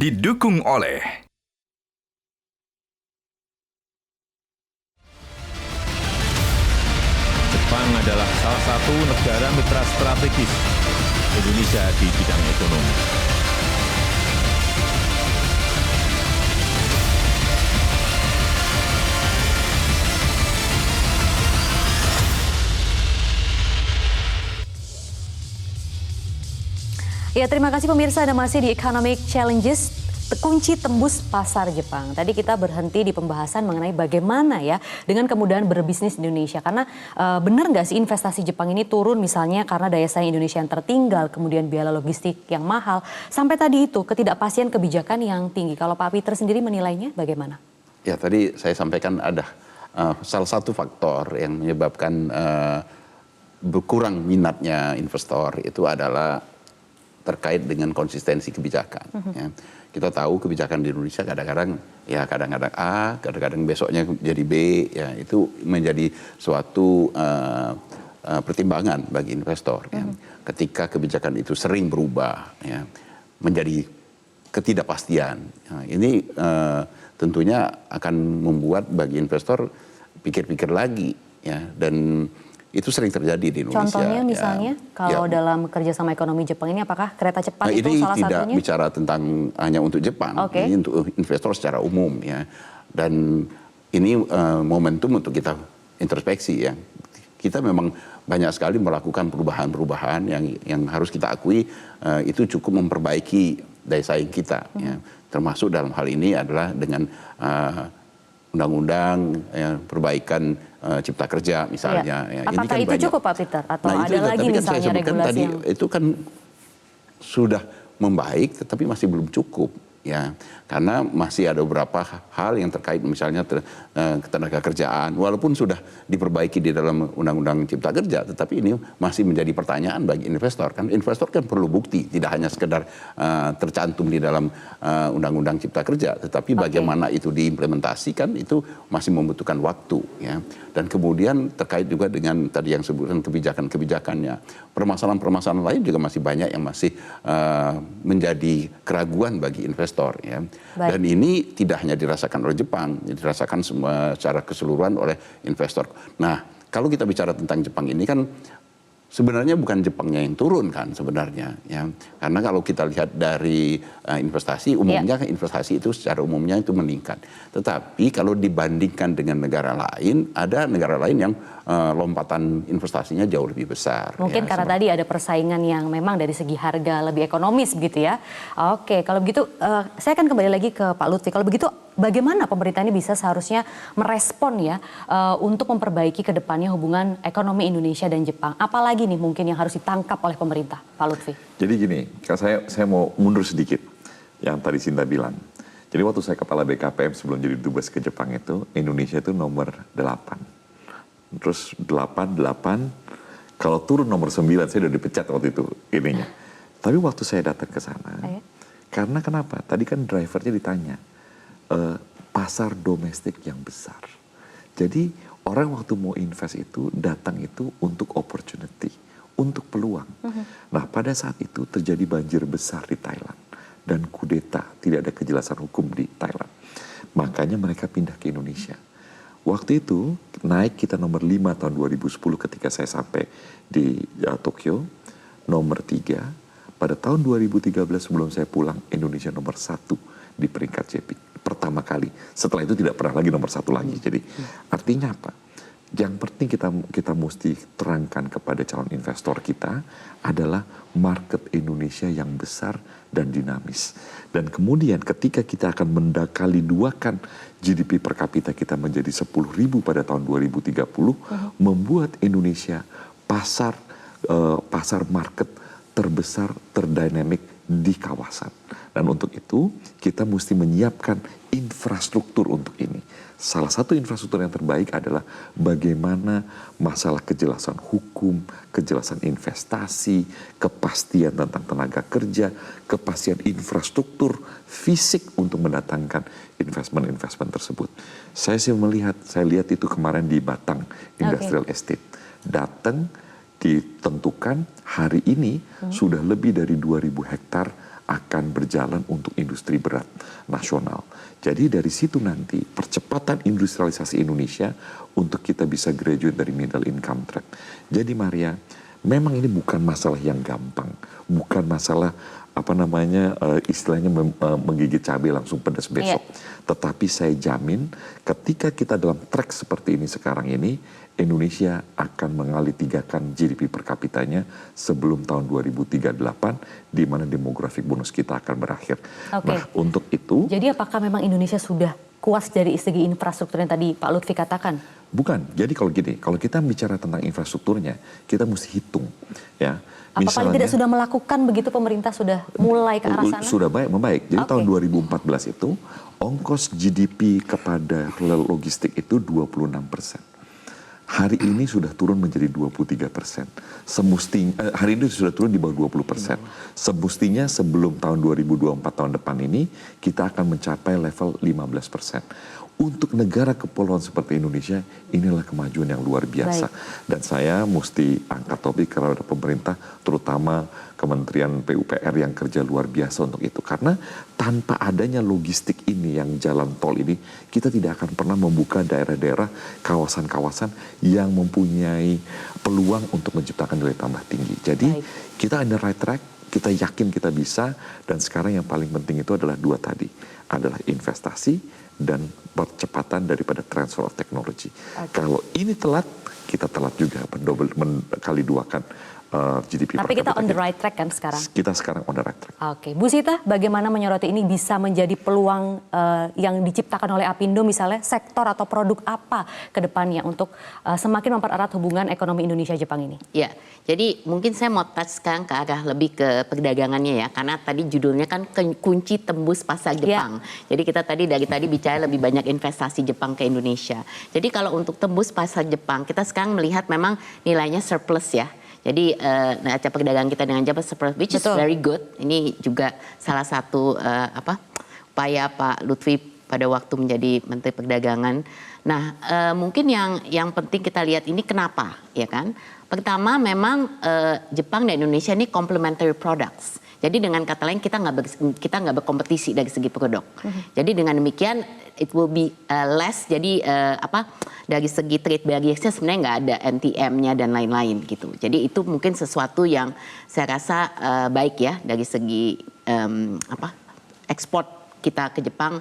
didukung oleh Jepang adalah salah satu negara mitra strategis Indonesia di bidang ekonomi. Ya, terima kasih pemirsa, Anda masih di Economic Challenges, kunci tembus pasar Jepang. Tadi kita berhenti di pembahasan mengenai bagaimana ya dengan kemudahan berbisnis di Indonesia. Karena benar nggak sih investasi Jepang ini turun misalnya karena daya saing Indonesia yang tertinggal, kemudian biaya logistik yang mahal, sampai tadi itu ketidakpastian kebijakan yang tinggi. Kalau Pak Peter sendiri menilainya bagaimana? Ya, tadi saya sampaikan ada salah satu faktor yang menyebabkan berkurang minatnya investor itu adalah terkait dengan konsistensi kebijakan. Ya. Kita tahu kebijakan di Indonesia kadang-kadang A, kadang-kadang besoknya jadi B, ya itu menjadi suatu pertimbangan bagi investor. Ya. Ketika kebijakan itu sering berubah, ya, menjadi ketidakpastian. Nah, ini tentunya akan membuat bagi investor pikir-pikir lagi, ya, dan itu sering terjadi di Indonesia. Contohnya misalnya kalau dalam kerjasama ekonomi Jepang ini apakah kereta cepat itu salah satunya? Ini tidak bicara tentang hanya untuk Jepang, ini untuk investor secara umum, ya. Dan ini momentum untuk kita introspeksi, ya. Kita memang banyak sekali melakukan perubahan-perubahan yang harus kita akui itu cukup memperbaiki daya saing kita, ya. Termasuk dalam hal ini adalah dengan undang-undang, ya, perbaikan cipta kerja misalnya. Ya. Apakah ini kan itu cukup Pak Peter? Atau ada lagi misalnya regulasi tadi, yang... itu kan sudah membaik tetapi masih belum cukup. Ya, karena masih ada beberapa hal yang terkait misalnya ketenaga kerjaan, walaupun sudah diperbaiki di dalam undang-undang cipta kerja, tetapi ini masih menjadi pertanyaan bagi investor. Kan investor kan perlu bukti, tidak hanya sekedar tercantum di dalam undang-undang cipta kerja, tetapi bagaimana itu diimplementasikan itu masih membutuhkan waktu, ya. Dan kemudian terkait juga dengan tadi yang sebutkan kebijakan-kebijakannya, permasalahan-permasalahan lain juga masih banyak yang masih menjadi keraguan bagi investor, ya. Dan ini tidak hanya dirasakan oleh Jepang, dirasakan semua secara keseluruhan oleh investor. Nah, kalau kita bicara tentang Jepang ini kan sebenarnya bukan Jepangnya yang turun kan sebenarnya, ya. Karena kalau kita lihat dari investasi, umumnya investasi itu secara umumnya itu meningkat. Tetapi kalau dibandingkan dengan negara lain, ada negara lain yang lompatan investasinya jauh lebih besar. Mungkin karena tadi ada persaingan yang memang dari segi harga lebih ekonomis begitu ya. Oke, kalau begitu saya akan kembali lagi ke Pak Lutfi. Kalau begitu bagaimana pemerintah ini bisa seharusnya merespon ya untuk memperbaiki ke depannya hubungan ekonomi Indonesia dan Jepang? Apalagi nih mungkin yang harus ditangkap oleh pemerintah, Pak Lutfi? Jadi gini, saya mau mundur sedikit yang tadi Sinta bilang. Jadi waktu saya kepala BKPM sebelum jadi dubes ke Jepang itu, Indonesia itu nomor 8. Terus 8, kalau turun nomor 9 saya udah dipecat waktu itu ininya. Tapi waktu saya datang ke sana, karena kenapa? Tadi kan drivernya ditanya, pasar domestik yang besar. Jadi orang waktu mau invest itu datang itu untuk opportunity, untuk peluang. Nah pada saat itu terjadi banjir besar di Thailand dan kudeta, tidak ada kejelasan hukum di Thailand. Makanya mereka pindah ke Indonesia. Waktu itu naik kita nomor 5 tahun 2010 ketika saya sampai di Tokyo, nomor 3. Pada tahun 2013 sebelum saya pulang, Indonesia nomor 1 di peringkat JP. Pertama kali. Setelah itu tidak pernah lagi nomor 1 lagi. Jadi artinya apa? Yang penting kita mesti terangkan kepada calon investor kita adalah market Indonesia yang besar dan dinamis. Dan kemudian ketika kita akan mendakali duakan GDP per kapita kita menjadi 10.000 pada tahun 2030, membuat Indonesia pasar market terbesar, terdinamik di kawasan. Dan untuk itu kita mesti menyiapkan infrastruktur untuk ini. Salah satu infrastruktur yang terbaik adalah bagaimana masalah kejelasan hukum, kejelasan investasi, kepastian tentang tenaga kerja, kepastian infrastruktur fisik untuk mendatangkan investment tersebut. Saya lihat itu kemarin di Batang Industrial Estate. Datang, ditentukan hari ini sudah lebih dari 2.000 hektar akan berjalan untuk industri berat nasional. Jadi dari situ nanti percepatan industrialisasi Indonesia untuk kita bisa graduate dari middle income track. Jadi Maria, memang ini bukan masalah yang gampang, bukan masalah istilahnya menggigit cabai langsung pedas besok. Tetapi saya jamin ketika kita dalam track seperti ini sekarang ini, Indonesia akan mengalih tigakan GDP per kapitanya sebelum tahun 2038, di mana demographic bonus kita akan berakhir. Nah, untuk itu... Jadi apakah memang Indonesia sudah kuat dari segi infrastruktur yang tadi Pak Lutfi katakan? Bukan. Jadi kalau kita bicara tentang infrastrukturnya, kita mesti hitung. Ya. Apa paling tidak sudah melakukan begitu, pemerintah sudah mulai ke arah sana? Sudah membaik. Jadi tahun 2014 itu, ongkos GDP kepada logistik itu 26%. Hari ini sudah turun menjadi 23%. Hari ini sudah turun di bawah 20%. Semestinya sebelum tahun 2024 tahun depan ini, kita akan mencapai level 15%. Untuk negara kepulauan seperti Indonesia, inilah kemajuan yang luar biasa. Dan saya mesti angkat topi kepada pemerintah, terutama Kementerian PUPR yang kerja luar biasa untuk itu. Karena tanpa adanya logistik ini, yang jalan tol ini, kita tidak akan pernah membuka daerah-daerah, kawasan-kawasan yang mempunyai peluang untuk menciptakan nilai tambah tinggi. Jadi kita on the right track, kita yakin kita bisa, dan sekarang yang paling penting itu adalah dua tadi, adalah investasi dan percepatan daripada transfer of technology. Kalau ini telat, kita telat juga kali duakan GDP. Tapi kita on the right track kan sekarang? Kita sekarang on the right track. Oke, Bu Sita, bagaimana menyoroti ini bisa menjadi peluang yang diciptakan oleh Apindo, misalnya sektor atau produk apa ke depannya untuk semakin mempererat hubungan ekonomi Indonesia-Jepang ini? Ya, jadi mungkin saya mau touch sekarang ke arah lebih ke perdagangannya ya, karena tadi judulnya kan kunci tembus pasar Jepang. Jadi kita dari tadi bicara lebih banyak investasi Jepang ke Indonesia. Jadi kalau untuk tembus pasar Jepang, kita sekarang melihat memang nilainya surplus ya. Jadi neraca perdagangan kita dengan Jepang surplus, which is very good. Ini juga salah satu upaya Pak Lutfi pada waktu menjadi Menteri Perdagangan. Nah, mungkin yang penting kita lihat ini kenapa, ya kan? Pertama, memang Jepang dan Indonesia ini complementary products. Jadi dengan kata lain kita nggak berkompetisi dari segi produk. Jadi dengan demikian it will be less. Jadi dari segi trade barriers-nya sebenarnya nggak ada NTM-nya dan lain-lain gitu. Jadi itu mungkin sesuatu yang saya rasa baik ya dari segi ekspor kita ke Jepang,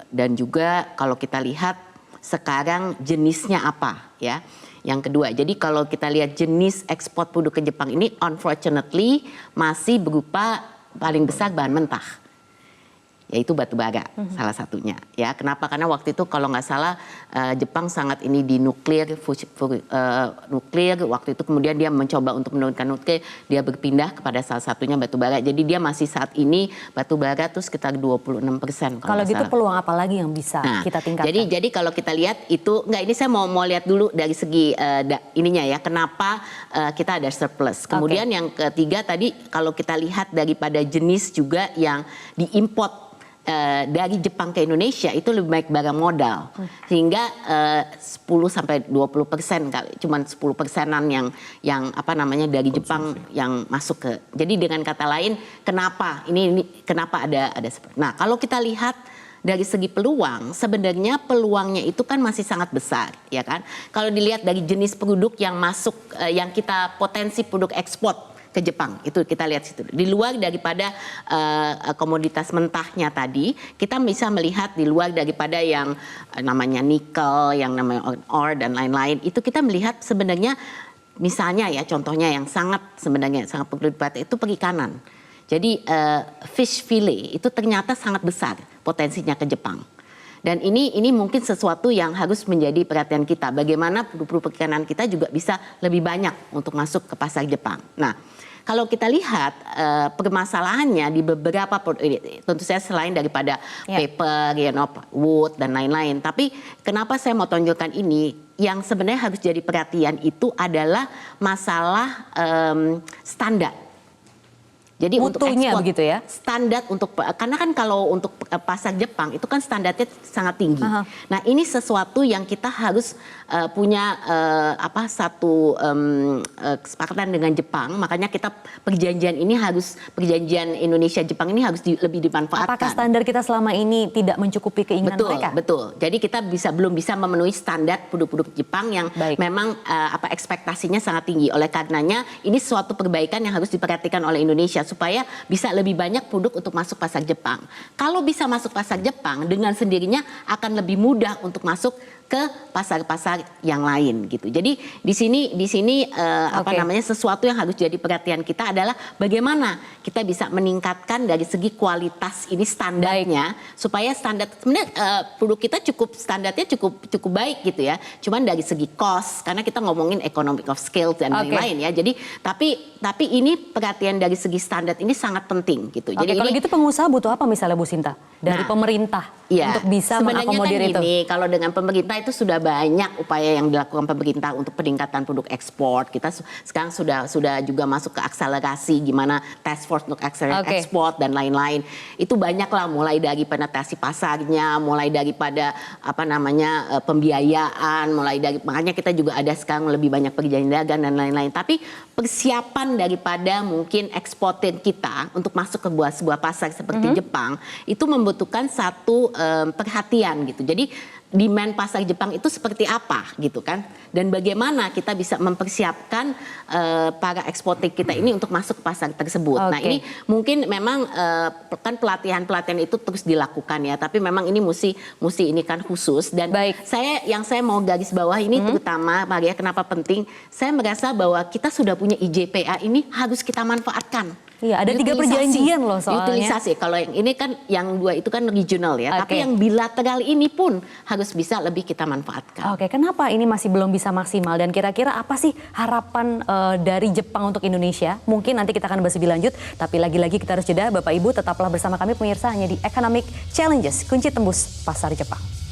dan juga kalau kita lihat sekarang jenisnya apa ya. Yang kedua, jadi kalau kita lihat jenis ekspor produk ke Jepang ini unfortunately masih berupa paling besar bahan mentah, yaitu batu bara salah satunya. Ya, kenapa? Karena waktu itu kalau nggak salah Jepang sangat ini di nuklir, nuklir. Waktu itu kemudian dia mencoba untuk menurunkan nuklir, dia berpindah kepada salah satunya batu bara. Jadi dia masih saat ini batu bara tuh sekitar 26%. Kalau gitu peluang apa lagi yang bisa kita tingkatkan? Jadi kalau kita lihat itu, ini saya mau lihat dulu dari segi ininya ya, kenapa kita ada surplus. Kemudian yang ketiga tadi kalau kita lihat daripada jenis juga yang diimport dari Jepang ke Indonesia itu lebih baik barang modal, sehingga 10-20% kali, cuman 10%-an yang dari Jepang yang masuk ke. Jadi dengan kata lain, kenapa ini kenapa ada seperti. Nah, kalau kita lihat dari segi peluang, sebenarnya peluangnya itu kan masih sangat besar, ya kan? Kalau dilihat dari jenis produk yang masuk, yang kita potensi produk ekspor ke Jepang, itu kita lihat situ. Di luar daripada komoditas mentahnya tadi, kita bisa melihat di luar daripada yang namanya nikel, yang namanya ore dan lain-lain, itu kita melihat sebenarnya misalnya ya contohnya yang sebenarnya sangat perlu diperhatikan itu perikanan. Jadi fish fillet itu ternyata sangat besar potensinya ke Jepang. Dan ini mungkin sesuatu yang harus menjadi perhatian kita. Bagaimana produk perikanan kita juga bisa lebih banyak untuk masuk ke pasar Jepang. Nah, kalau kita lihat permasalahannya di beberapa, tentu saya selain daripada paper, wood dan lain-lain. Tapi kenapa saya mau tonjolkan ini? Yang sebenarnya harus jadi perhatian itu adalah masalah standar. Jadi untuk Mutunya ekspor begitu ya? standar karena kan kalau untuk pasar Jepang itu kan standarnya sangat tinggi. Nah ini sesuatu yang kita harus punya satu kesepakatan dengan Jepang. Makanya kita perjanjian Indonesia Jepang ini harus lebih dimanfaatkan. Apakah standar kita selama ini tidak mencukupi keinginan mereka? Betul. Jadi kita belum bisa memenuhi standar produk-produk Jepang yang memang ekspektasinya sangat tinggi. Oleh karenanya ini suatu perbaikan yang harus diperhatikan oleh Indonesia supaya bisa lebih banyak produk untuk masuk pasar Jepang. Kalau bisa masuk pasar Jepang dengan sendirinya akan lebih mudah untuk masuk ke pasar-pasar yang lain gitu. Jadi di sini sesuatu yang harus jadi perhatian kita adalah bagaimana kita bisa meningkatkan dari segi kualitas ini standarnya supaya standar sebenarnya produk kita standarnya cukup baik gitu ya. Cuman dari segi cost karena kita ngomongin economic of scale dan lain-lain ya. Jadi tapi ini perhatian dari segi standar ini sangat penting gitu. Jadi kalau gitu pengusaha butuh apa misalnya Bu Sinta dari pemerintah untuk bisa mengakomodir itu? Kalau dengan pemerintah itu sudah banyak upaya yang dilakukan pemerintah untuk peningkatan produk ekspor. Kita sekarang sudah juga masuk ke akselerasi gimana task force untuk ekspor dan lain-lain. Itu banyaklah mulai dari penetrasi pasarnya, mulai daripada pembiayaan, makanya kita juga ada sekarang lebih banyak perjanjian dagang dan lain-lain. Tapi persiapan daripada mungkin eksportir kita untuk masuk ke sebuah pasar seperti Jepang itu membutuhkan satu perhatian gitu. Jadi demand pasar Jepang itu seperti apa gitu kan, dan bagaimana kita bisa mempersiapkan para eksportir kita ini untuk masuk ke pasar tersebut. Nah ini mungkin memang kan pelatihan itu terus dilakukan ya, tapi memang ini mesti ini kan khusus. Dan yang saya mau garis bawah ini terutama Maria, kenapa penting, saya merasa bahwa kita sudah punya IJPA ini harus kita manfaatkan. Iya, ada 3 perjanjian loh soalnya. Utilisasi, kalau yang ini kan, yang 2 itu kan regional ya. Tapi yang bilateral ini pun harus bisa lebih kita manfaatkan. Kenapa ini masih belum bisa maksimal? Dan kira-kira apa sih harapan dari Jepang untuk Indonesia? Mungkin nanti kita akan bahas lebih lanjut. Tapi lagi-lagi kita harus jeda. Bapak Ibu tetaplah bersama kami pemirsa hanya di Economic Challenges, kunci tembus pasar Jepang.